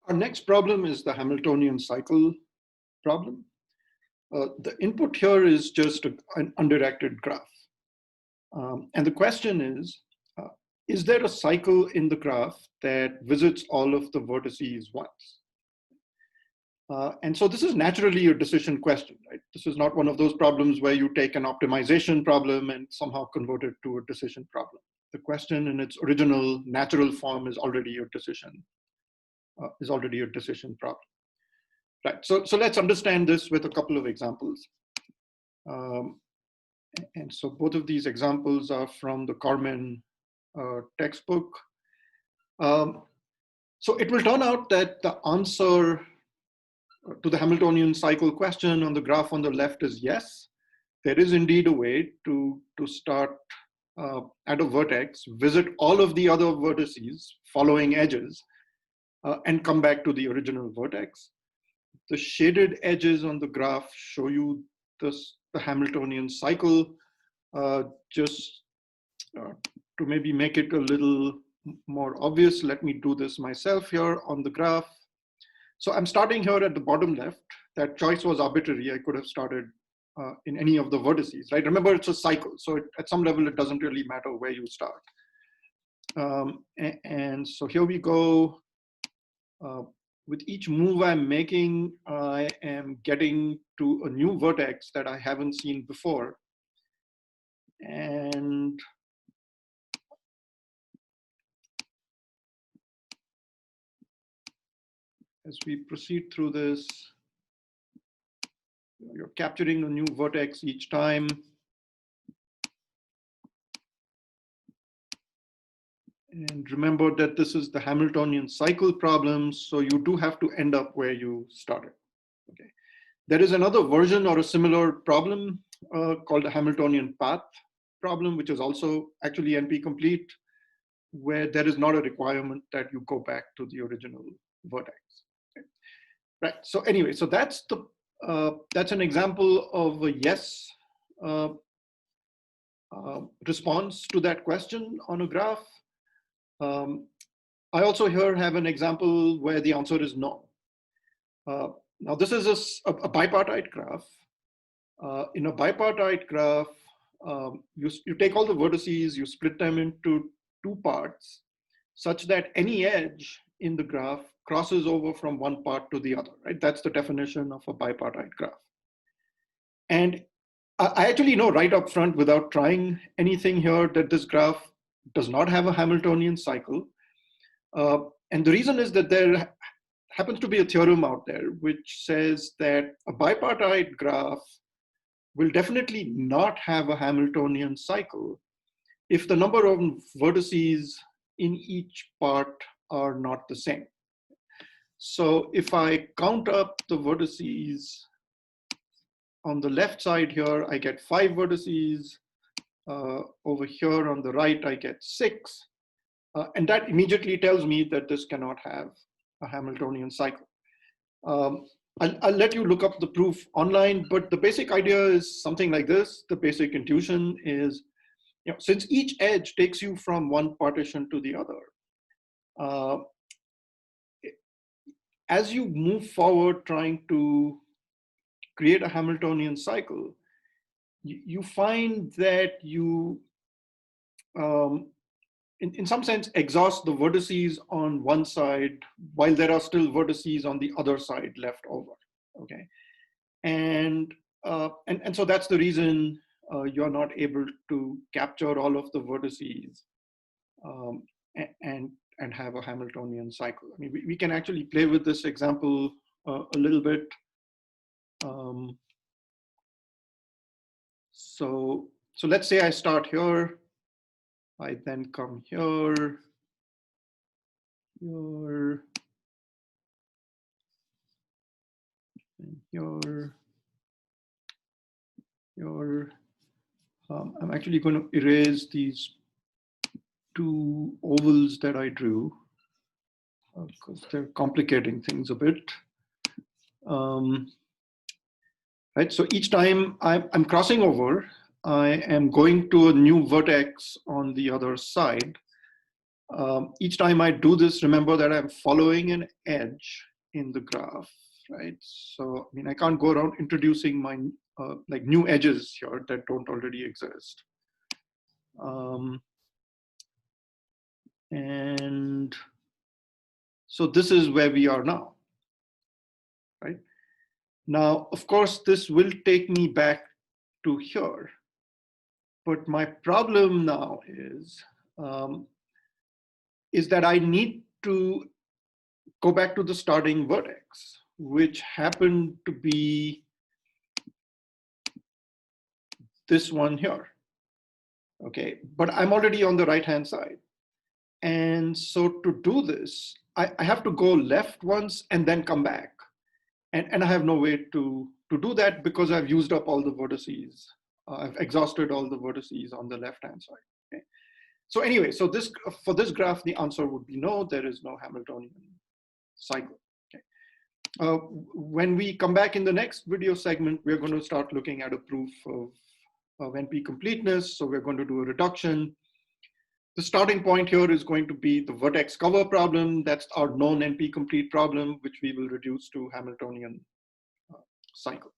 Our next problem is the Hamiltonian cycle problem. The input here is just an undirected graph. And the question is there a cycle in the graph that visits all of the vertices once? And so this is naturally a decision question, right? This is not one of those problems where you take an optimization problem and somehow convert it to a decision problem. The question in its original natural form is already a decision problem. Right, so let's understand this with a couple of examples. And so both of these examples are from the Corman textbook. So it will turn out that the answer to the Hamiltonian cycle question on the graph on the left is yes. There is indeed a way to start at a vertex, visit all of the other vertices, following edges, and come back to the original vertex. The shaded edges on the graph show you the Hamiltonian cycle. Just to maybe make it a little more obvious, let me do this myself here on the graph. So I'm starting here at the bottom left. That choice was arbitrary. I could have started in any of the vertices, right? Remember, it's a cycle. So at some level, it doesn't really matter where you start. And so here we go. With each move I'm making, I am getting to a new vertex that I haven't seen before. And as we proceed through this, you're capturing a new vertex each time. And remember that this is the Hamiltonian cycle problem, so you do have to end up where you started. Okay. There is another version or a similar problem called the Hamiltonian path problem, which is also actually NP-complete, where there is not a requirement that you go back to the original vertex. Okay. Right. So anyway, so that's an example of a yes response to that question on a graph. I also here have an example where the answer is no. Now this is a bipartite graph. In a bipartite graph, you take all the vertices, you split them into two parts, such that any edge in the graph crosses over from one part to the other, right? That's the definition of a bipartite graph. And I actually know right up front, without trying anything here, that this graph does not have a Hamiltonian cycle. And the reason is that there happens to be a theorem out there which says that a bipartite graph will definitely not have a Hamiltonian cycle if the number of vertices in each part are not the same. So if I count up the vertices on the left side here, I get 5 vertices. Over here on the right, I get 6. And that immediately tells me that this cannot have a Hamiltonian cycle. I'll let you look up the proof online, but the basic idea is something like this. The basic intuition is, since each edge takes you from one partition to the other, as you move forward trying to create a Hamiltonian cycle, you find that you, in some sense, exhaust the vertices on one side while there are still vertices on the other side left over. Okay, and so that's the reason you're not able to capture all of the vertices and have a Hamiltonian cycle. I mean, we can actually play with this example a little bit. So let's say I start here. I then come here, here, and here, here. I'm actually going to erase these 2 ovals that I drew because they're complicating things a bit. Right, so each time I'm crossing over, I am going to a new vertex on the other side. Each time I do this, remember that I'm following an edge in the graph, right? So, I mean, I can't go around introducing my like new edges here that don't already exist. And so this is where we are now, right? Now, of course, this will take me back to here. But my problem now is that I need to go back to the starting vertex, which happened to be this one here. Okay, but I'm already on the right-hand side. And so to do this, I have to go left once and then come back. And I have no way to do that because I've used up all the vertices. I've exhausted all the vertices on the left-hand side. Okay? So anyway, so this for this graph, the answer would be no, there is no Hamiltonian cycle. Okay? When we come back in the next video segment, we're going to start looking at a proof of NP completeness. So we're going to do a reduction. The starting point here is going to be the vertex cover problem. That's our known NP complete problem, which we will reduce to Hamiltonian cycle.